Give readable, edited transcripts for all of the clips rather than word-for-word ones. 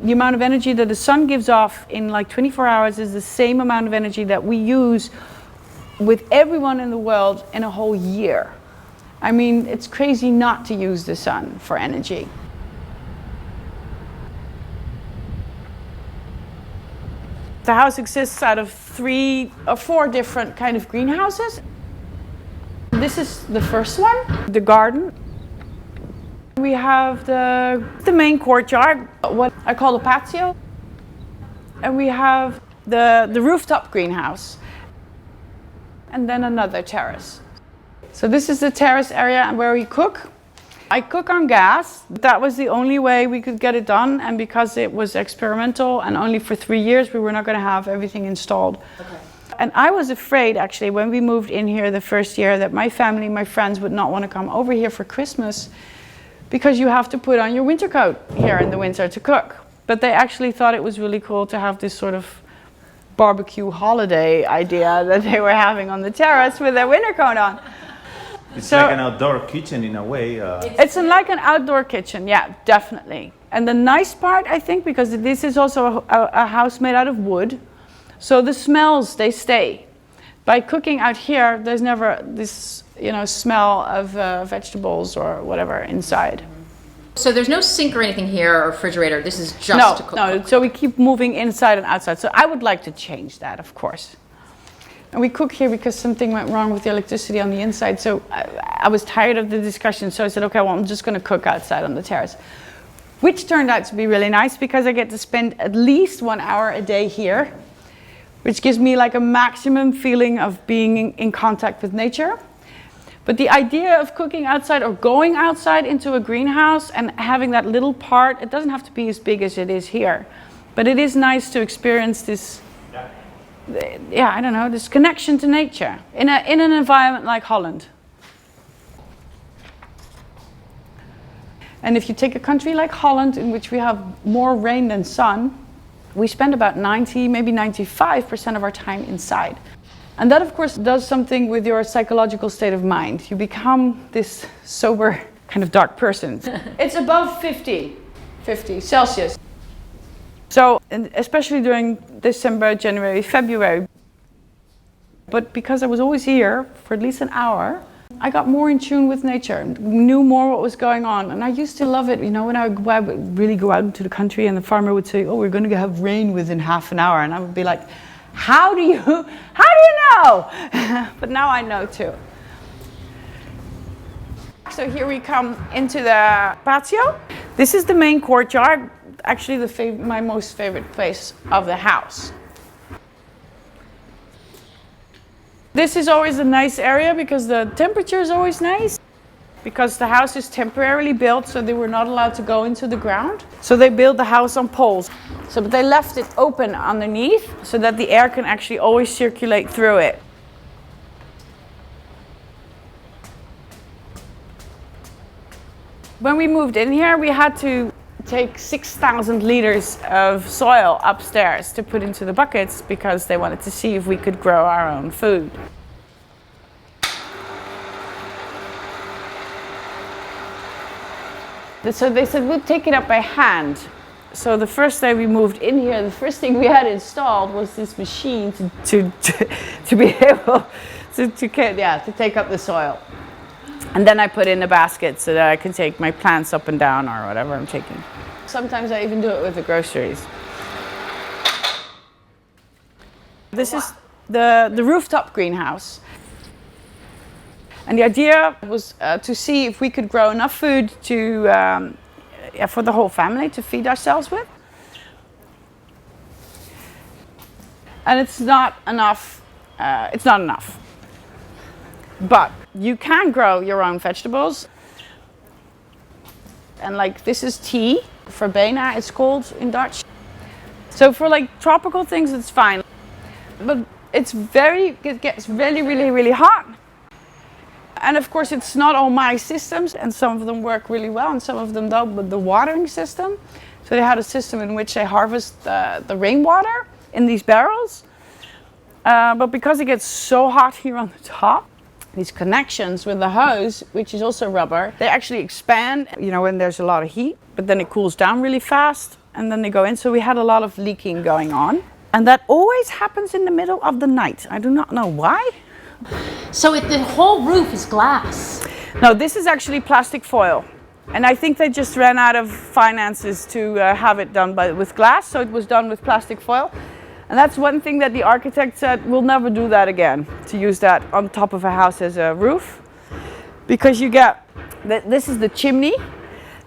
The amount of energy that the sun gives off in like 24 hours is the same amount of energy that we use with everyone in the world in a whole year. I mean, it's crazy not to use the sun for energy. The house exists out of 3 or 4 different kind of greenhouses. This is the first one, the garden. We have the main courtyard, what I call the patio. And we have the rooftop greenhouse. And then another terrace. So this is the terrace area where we cook. I cook on gas. That was the only way we could get it done. And because it was experimental and only for 3 years, we were not going to have everything installed. Okay. And I was afraid, actually, when we moved in here the first year, that my family, my friends would not want to come over here for Christmas because you have to put on your winter coat here in the winter to cook. But they actually thought it was really cool to have this sort of barbecue holiday idea that they were having on the terrace with their winter coat on. It's like an outdoor kitchen in a way. It's like an outdoor kitchen, yeah, definitely. And the nice part, I think, because this is also a house made out of wood, so the smells, they stay. By cooking out here, there's never this, smell of vegetables or whatever inside. So there's no sink or anything here or refrigerator. This is just to cook. No. So we keep moving inside and outside. So I would like to change that, of course. And we cook here because something went wrong with the electricity on the inside. So I was tired of the discussion. So I said, okay, well, I'm just going to cook outside on the terrace, which turned out to be really nice because I get to spend at least 1 hour a day here, which gives me like a maximum feeling of being in contact with nature. But the idea of cooking outside or going outside into a greenhouse and having that little part, it doesn't have to be as big as it is here. But it is nice to experience this, this connection to nature in an environment like Holland. And if you take a country like Holland, in which we have more rain than sun, we spend about 90, maybe 95% of our time inside. And that, of course, does something with your psychological state of mind. You become this sober, kind of dark person. It's above 50 Celsius. So, and especially during December, January, February. But because I was always here for at least an hour, I got more in tune with nature, knew more what was going on. And I used to love it, when I would really go out into the country and the farmer would say, oh, we're going to have rain within half an hour. And I would be like, how do you know? But now I know too. So here we come into the patio. This is the main courtyard, actually my most favorite place of the house. This is always a nice area because the temperature is always nice. Because the house is temporarily built, so they were not allowed to go into the ground. So they built the house on poles. But they left it open underneath so that the air can actually always circulate through it. When we moved in here, we had to take 6,000 liters of soil upstairs to put into the buckets because they wanted to see if we could grow our own food. So they said, we'll take it up by hand. So the first day we moved in here, the first thing we had installed was this machine to be able to take up the soil. And then I put in a basket so that I can take my plants up and down or whatever I'm taking. Sometimes I even do it with the groceries. This is the rooftop greenhouse. And the idea was to see if we could grow enough food for the whole family to feed ourselves with. And it's not enough. But you can grow your own vegetables. And like this is tea, verbena it's called in Dutch. So for like tropical things it's fine. But it gets really, really, really hot. And of course it's not all my systems, and some of them work really well and some of them don't, but the watering system. So they had a system in which they harvest the rainwater in these barrels. But because it gets so hot here on the top, these connections with the hose, which is also rubber, they actually expand, when there's a lot of heat, but then it cools down really fast. and then they go in. So we had a lot of leaking going on. And that always happens in the middle of the night. I do not know why. So the whole roof is glass. No, this is actually plastic foil. And I think they just ran out of finances to have it done with glass, so it was done with plastic foil. And that's one thing that the architect said, we'll never do that again, to use that on top of a house as a roof. Because you get, this is the chimney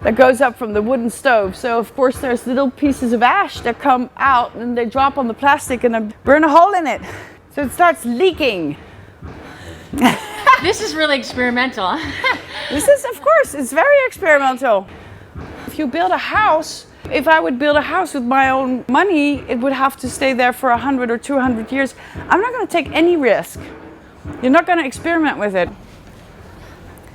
that goes up from the wooden stove. So of course there's little pieces of ash that come out and they drop on the plastic and then burn a hole in it. So it starts leaking. This is really experimental. This is, of course, it's very experimental. If you build a house, if I would build a house with my own money, it would have to stay there for 100 or 200 years. I'm not going to take any risk. You're not going to experiment with it.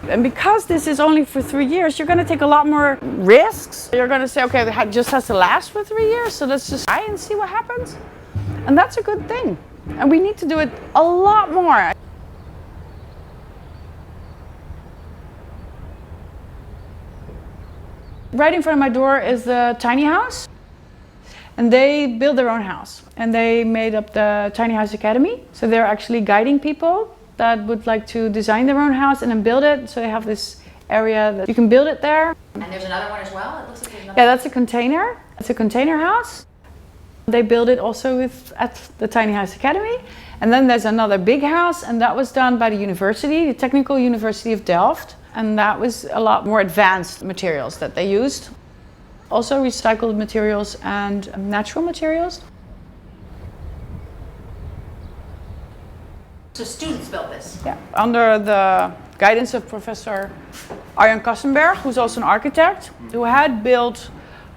And because this is only for 3 years, you're going to take a lot more risks. You're going to say, okay, it just has to last for 3 years, so let's just try and see what happens. And that's a good thing. And we need to do it a lot more. Right in front of my door is the tiny house. And they build their own house. And they made up the Tiny House Academy. So they're actually guiding people that would like to design their own house and then build it. So they have this area that you can build it there. And there's another one as well? It looks like there's another. Yeah, that's a container. It's a container house. They build it also at the Tiny House Academy. And then there's another big house, and that was done by the university, the Technical University of Delft. And that was a lot more advanced materials that they used. Also recycled materials and natural materials. So students built this? Yeah, under the guidance of Professor Arjan Karssenberg, who's also an architect, who had built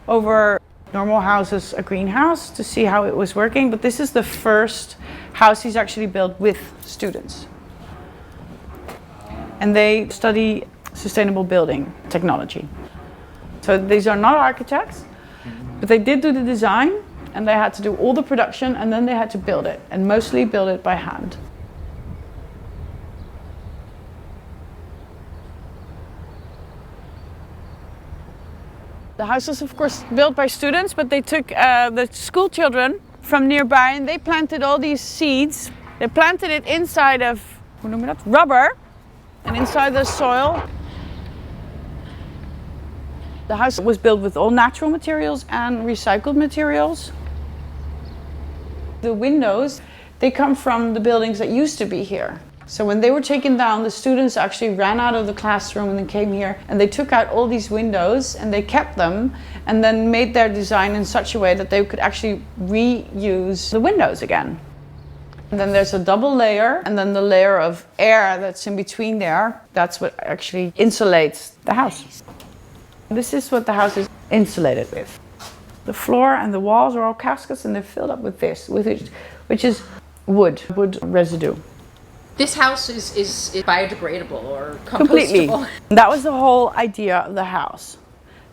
over normal houses a greenhouse to see how it was working. But this is the first house he's actually built with students. And they study sustainable building technology. So these are not architects, but they did do the design, and they had to do all the production, and then they had to build it, and mostly build it by hand. The house was of course built by students, but they took the school children from nearby and they planted all these seeds. They planted it inside of rubber and inside the soil. The house was built with all natural materials and recycled materials. The windows, they come from the buildings that used to be here. So when they were taken down, the students actually ran out of the classroom and then came here and they took out all these windows and they kept them and then made their design in such a way that they could actually reuse the windows again. And then there's a double layer, and then the layer of air that's in between there, that's what actually insulates the house. This is what the house is insulated with. The floor and the walls are all caskets and they're filled up with this, which is wood residue. This house is biodegradable or compostable? Completely. That was the whole idea of the house.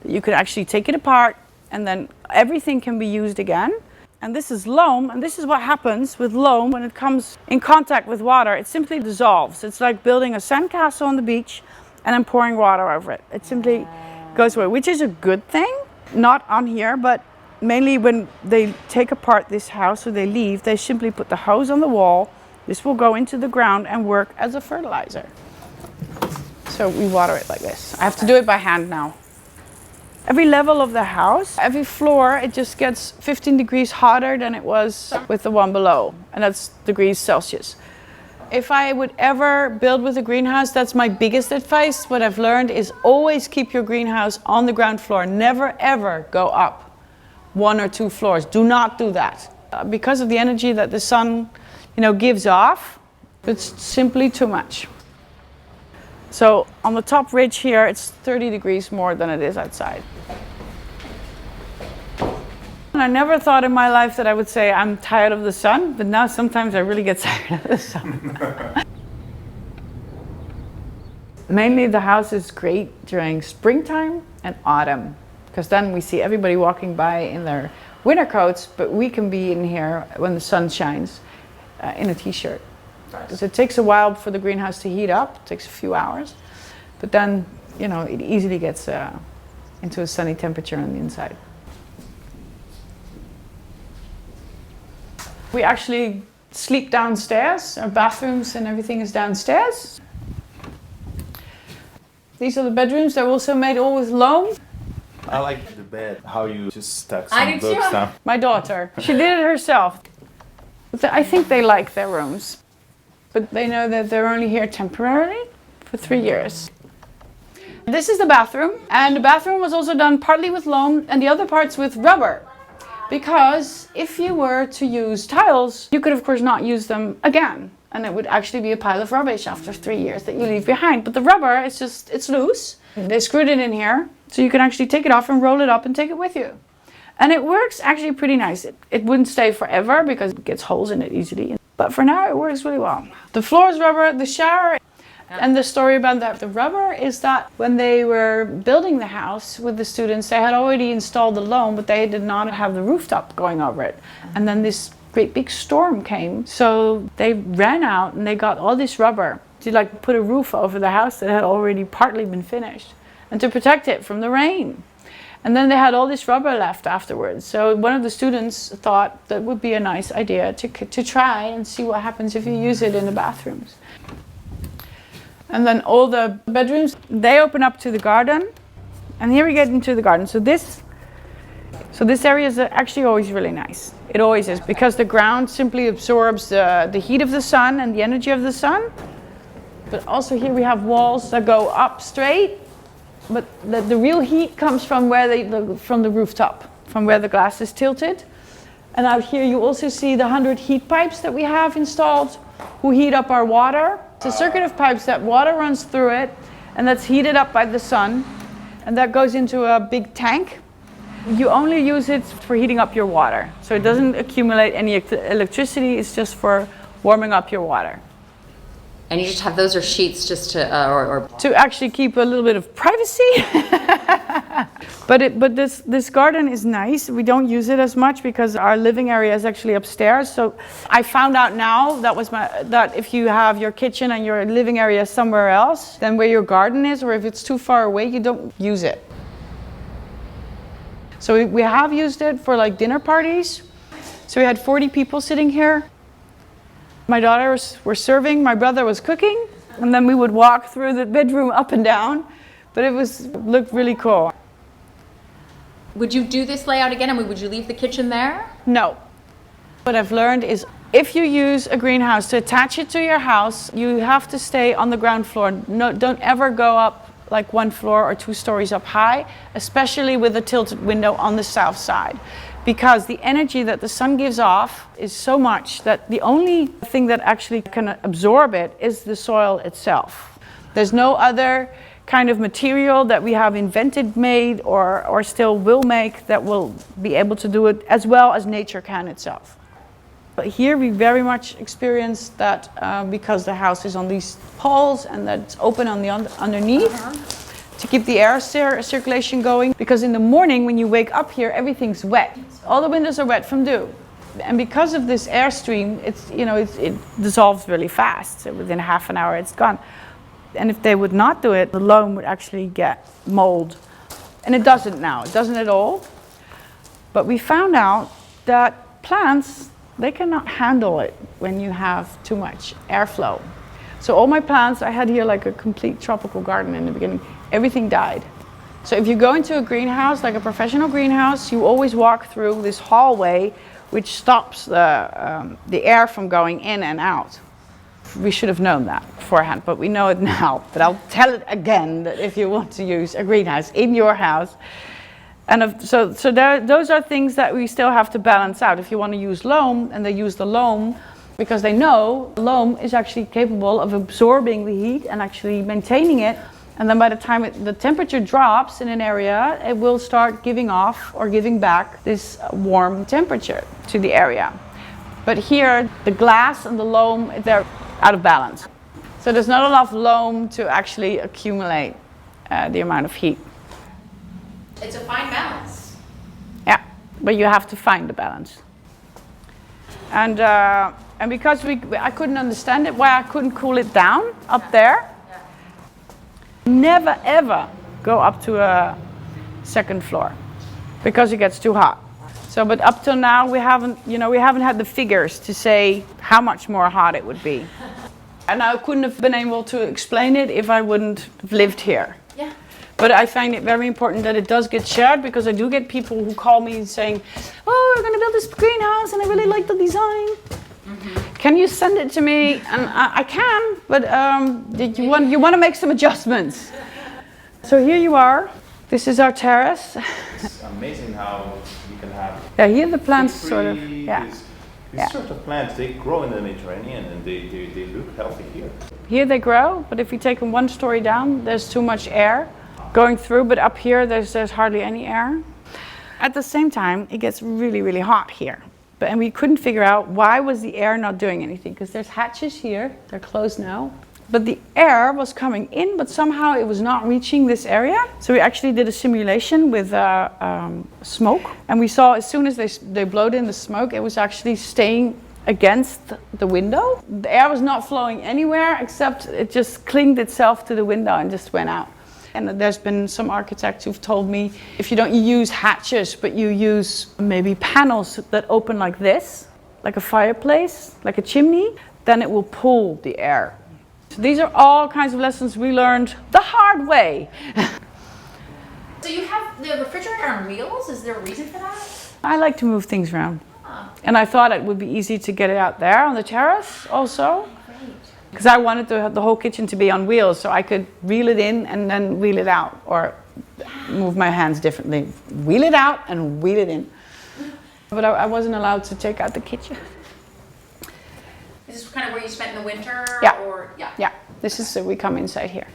That you could actually take it apart and then everything can be used again. And this is loam, and this is what happens with loam when it comes in contact with water. It simply dissolves. It's like building a sandcastle on the beach and then pouring water over it. It simply goes away, which is a good thing. Not on here, but mainly when they take apart this house or they leave, they simply put the hose on the wall. This will go into the ground and work as a fertilizer. So we water it like this. I have to do it by hand now. Every level of the house, every floor, it just gets 15 degrees hotter than it was with the one below. And that's degrees Celsius. If I would ever build with a greenhouse, that's my biggest advice. What I've learned is always keep your greenhouse on the ground floor. Never ever go up 1 or 2 floors. Do not do that. Because of the energy that the sun gives off, it's simply too much. So on the top ridge here, it's 30 degrees more than it is outside. And I never thought in my life that I would say I'm tired of the sun, but now sometimes I really get tired of the sun. Mainly the house is great during springtime and autumn, because then we see everybody walking by in their winter coats, but we can be in here when the sun shines in a t-shirt. Because it takes a while for the greenhouse to heat up. It takes a few hours, but then it easily gets into a sunny temperature on the inside. We actually sleep downstairs. Our bathrooms and everything is downstairs. These are the bedrooms. They're also made all with loam. I like the bed, how you just stuck I some do books too. down. My daughter, she did it herself. I think they like their rooms, but they know that they're only here temporarily for 3 years. This is the bathroom, and the bathroom was also done partly with loam and the other parts with rubber. Because if you were to use tiles, you could of course not use them again. And it would actually be a pile of rubbish after 3 years that you leave behind. But the rubber, it's loose. They screwed it in here, so you can actually take it off and roll it up and take it with you. And it works actually pretty nice. It wouldn't stay forever because it gets holes in it easily. But for now, it works really well. The floor is rubber, the shower. And the story about the rubber is that when they were building the house with the students, they had already installed the loam, but they did not have the rooftop going over it. And then this great big storm came, so they ran out and they got all this rubber to like put a roof over the house that had already partly been finished and to protect it from the rain. And then they had all this rubber left afterwards. So one of the students thought that would be a nice idea to try and see what happens if you use it in the bathrooms. And then all the bedrooms, they open up to the garden. And here we get into the garden. So this area is actually always really nice. It always is, because the ground simply absorbs the heat of the sun and the energy of the sun. But also here we have walls that go up straight. But the real heat comes from from the rooftop, from where the glass is tilted. And out here you also see the 100 heat pipes that we have installed, who heat up our water. It's a circuit of pipes that water runs through it, and that's heated up by the sun, and that goes into a big tank. You only use it for heating up your water, so it doesn't accumulate any electricity. It's just for warming up your water. And you just have those or sheets just to, To actually keep a little bit of privacy. But this garden is nice. We don't use it as much because our living area is actually upstairs. So I found out now that if you have your kitchen and your living area somewhere else than where your garden is, or if it's too far away, you don't use it. So we have used it for like dinner parties. So we had 40 people sitting here. My daughters were serving, my brother was cooking, and then we would walk through the bedroom up and down, but it looked really cool. Would you do this layout again? I mean, would you leave the kitchen there? No. What I've learned is if you use a greenhouse to attach it to your house, you have to stay on the ground floor. No, don't ever go up like 1 floor or 2 stories up high, especially with a tilted window on the south side. Because the energy that the sun gives off is so much that the only thing that actually can absorb it is the soil itself. There's no other kind of material that we have invented, made, or still will make that will be able to do it as well as nature can itself. But here we very much experience that because the house is on these poles and that it's open on the underneath. To keep the air circulation going, because in the morning when you wake up here, everything's wet. All the windows are wet from dew, and because of this airstream, it dissolves really fast. So within half an hour, it's gone. And if they would not do it, the loam would actually get mold, and it doesn't now. It doesn't at all. But we found out that plants, they cannot handle it when you have too much airflow. So all my plants, I had here like a complete tropical garden in the beginning. Everything died. So if you go into a greenhouse, like a professional greenhouse, you always walk through this hallway which stops the air from going in and out. We should have known that beforehand, but we know it now. But I'll tell it again, that if you want to use a greenhouse in your house, and those are things that we still have to balance out. If you want to use loam, and they use the loam, because they know loam is actually capable of absorbing the heat and actually maintaining it. And then by the time the temperature drops in an area, it will start giving off or giving back this warm temperature to the area. But here, the glass and the loam, they're out of balance. So there's not enough loam to actually accumulate the amount of heat. It's a fine balance. Yeah, but you have to find the balance. And because I couldn't understand it, why I couldn't cool it down up there. Never ever go up to a second floor because it gets too hot. So, but up till now, we haven't had the figures to say how much more hot it would be. And I couldn't have been able to explain it if I wouldn't have lived here. Yeah. But I find it very important that it does get shared, because I do get people who call me saying, oh, we're going to build this greenhouse and I really like the design. Mm-hmm. Can you send it to me? And I can, but you want to make some adjustments. So here you are. This is our terrace. It's amazing how you can have. Yeah, here the plants sort of. Yeah. These sort of plants, they grow in the Mediterranean and they look healthy here. Here they grow, but if you take them 1 story down, there's too much air going through. But up here, there's hardly any air. At the same time, it gets really, really hot here. And we couldn't figure out why was the air not doing anything, because there's hatches here. They're closed now. But the air was coming in, but somehow it was not reaching this area. So we actually did a simulation with smoke. And we saw as soon as they blowed in the smoke, it was actually staying against the window. The air was not flowing anywhere, except it just clinged itself to the window and just went out. And there's been some architects who've told me, if you don't use hatches, but you use maybe panels that open like this, like a fireplace, like a chimney, then it will pull the air. So these are all kinds of lessons we learned the hard way. So you have the refrigerator on wheels? Is there a reason for that? I like to move things around. And I thought it would be easy to get it out there on the terrace also. Because I wanted the whole kitchen to be on wheels, so I could reel it in and then wheel it out. Or move my hands differently. Wheel it out and wheel it in. But I wasn't allowed to take out the kitchen. Is this kind of where you spent in the winter? Yeah. Or, yeah. Yeah. This is, we come inside here.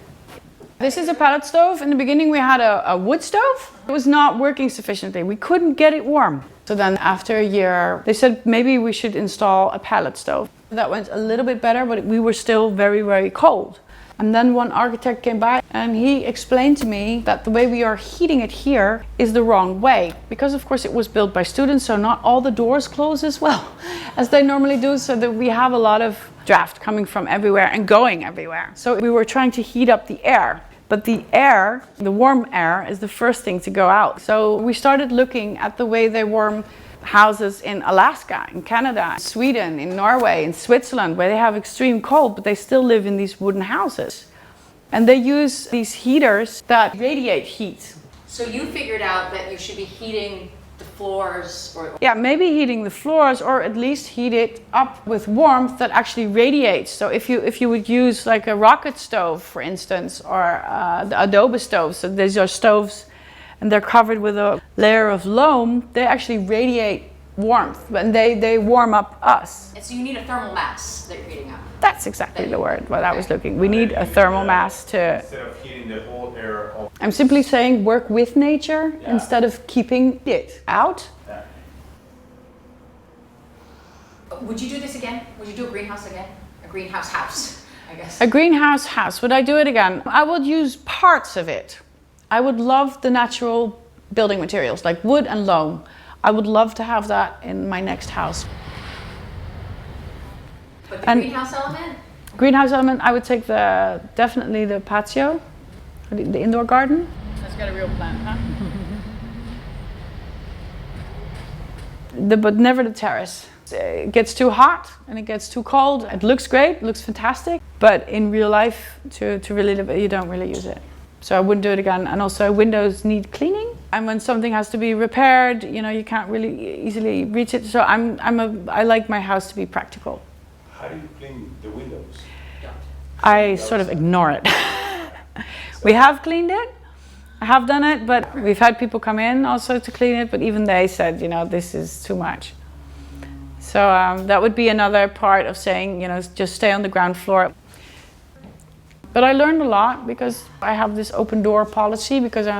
This is a pellet stove. In the beginning we had a wood stove. It was not working sufficiently. We couldn't get it warm. So then after a year, they said maybe we should install a pellet stove. That went a little bit better, but we were still very, very cold. And then one architect came by and he explained to me that the way we are heating it here is the wrong way. Because of course it was built by students, so not all the doors close as well as they normally do, so that we have a lot of draft coming from everywhere and going everywhere. So we were trying to heat up the air. But the air, the warm air, is the first thing to go out. So we started looking at the way they warm houses in Alaska, in Canada, in Sweden, in Norway, in Switzerland, where they have extreme cold, but they still live in these wooden houses. And they use these heaters that radiate heat. So you figured out that you should be heating the floors or... Yeah, maybe heating the floors, or at least heat it up with warmth that actually radiates. So if you would use like a rocket stove, for instance, or the adobe stoves, so these are stoves and they're covered with a layer of loam, they actually radiate warmth and they warm up us. And so you need a thermal mass that you're heating up. That's exactly the word what I was looking. We need a thermal mass to... Instead of heating the whole air off. I'm simply saying work with nature instead of keeping it out. Yeah. Would you do this again? Would you do a greenhouse again? A greenhouse house, I guess. A greenhouse house, would I do it again? I would use parts of it. I would love the natural building materials like wood and loam. I would love to have that in my next house. But the greenhouse element? Greenhouse element, I would take definitely the patio, the indoor garden. Let's get a real plant, huh? But never the terrace. It gets too hot and it gets too cold. It looks great, it looks fantastic, but in real life, to really live it, you don't really use it. So I wouldn't do it again. And also windows need cleaning. And when something has to be repaired, you can't really easily reach it. So I like my house to be practical. How do you clean the windows? I sort of ignore it. We have cleaned it. I have done it, but we've had people come in also to clean it. But even they said, this is too much. So that would be another part of saying, just stay on the ground floor. But I learned a lot because I have this open door policy, because I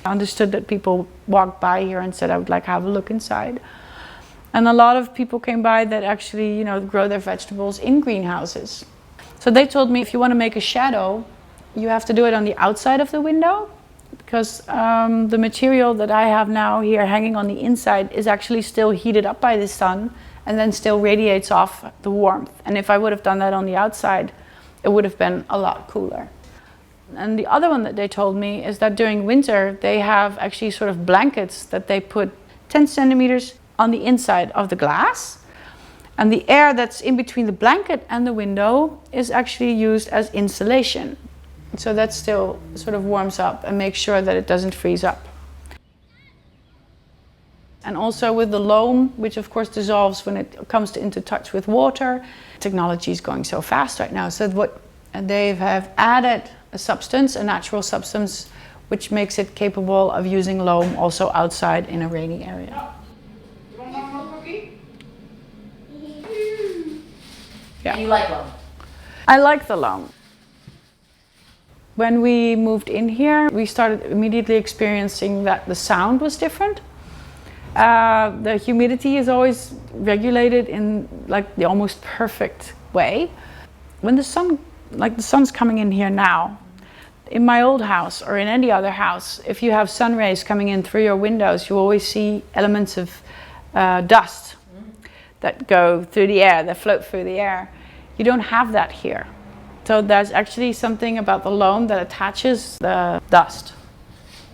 understood that people walked by here and said I would like to have a look inside. And a lot of people came by that actually, grow their vegetables in greenhouses. So they told me if you want to make a shadow, you have to do it on the outside of the window, because the material that I have now here hanging on the inside is actually still heated up by the sun and then still radiates off the warmth. And if I would have done that on the outside, it would have been a lot cooler. And the other one that they told me is that during winter, they have actually sort of blankets that they put 10 centimeters on the inside of the glass. And the air that's in between the blanket and the window is actually used as insulation. So that still sort of warms up and makes sure that it doesn't freeze up. And also with the loam, which of course dissolves when it comes into touch with water. Technology is going so fast right now. So what they have added a substance, a natural substance, which makes it capable of using loam also outside in a rainy area. Yeah. And you like loam? I like the loam. When we moved in here, we started immediately experiencing that the sound was different. The humidity is always regulated in like the almost perfect way. When the sun's coming in here now, in my old house or in any other house, if you have sun rays coming in through your windows, you always see elements of dust that go through the air, that float through the air. You don't have that here. So there's actually something about the loam that attaches the dust.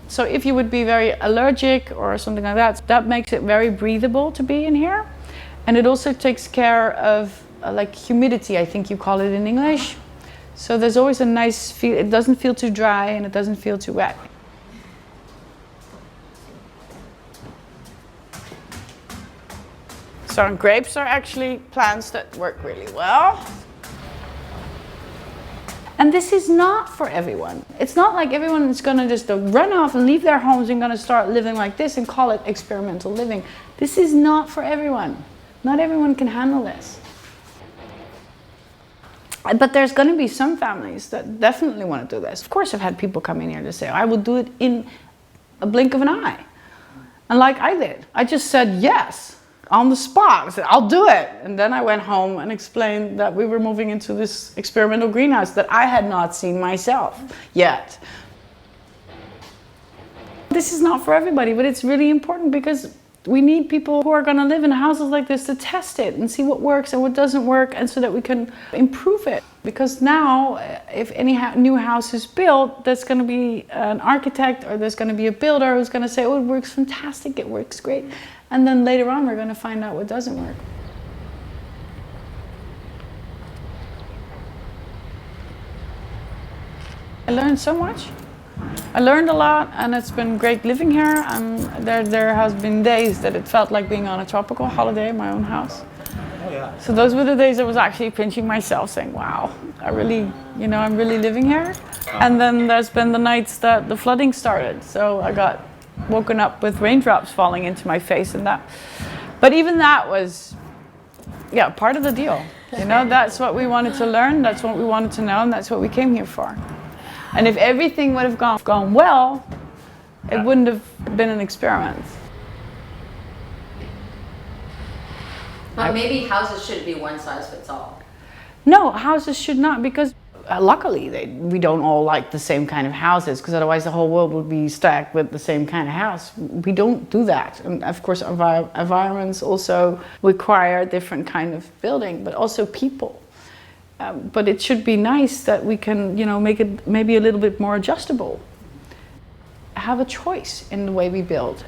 So if you would be very allergic or something like that, that makes it very breathable to be in here. And it also takes care of like humidity, I think you call it in English. So there's always a nice feel, it doesn't feel too dry and it doesn't feel too wet. So grapes are actually plants that work really well. And this is not for everyone. It's not like everyone is going to just run off and leave their homes and going to start living like this and call it experimental living. This is not for everyone. Not everyone can handle this. But there's going to be some families that definitely want to do this. Of course, I've had people come in here to say, I will do it in a blink of an eye. And like I did, I just said yes. On the spot, I said, I'll do it. And then I went home and explained that we were moving into this experimental greenhouse that I had not seen myself yet. This is not for everybody, but it's really important because we need people who are going to live in houses like this to test it and see what works and what doesn't work, and so that we can improve it. Because now, if any new house is built, there's going to be an architect or there's going to be a builder who's going to say, oh, it works fantastic, it works great. And then later on, we're going to find out what doesn't work. I learned so much. I learned a lot, and it's been great living here. And there has been days that it felt like being on a tropical holiday in my own house. Oh, yeah. So those were the days I was actually pinching myself, saying, wow, I'm really living here. And then there's been the nights that the flooding started. So I got woken up with raindrops falling into my face and that. But even that was, part of the deal. That's what we wanted to learn, that's what we wanted to know, and that's what we came here for. And if everything would have gone well, it wouldn't have been an experiment. But maybe houses shouldn't be one size fits all. No, houses should not, because luckily we don't all like the same kind of houses, because otherwise the whole world would be stacked with the same kind of house. We don't do that. And of course our environments also require a different kind of building, but also people. But it should be nice that we can, make it maybe a little bit more adjustable. Have a choice in the way we build.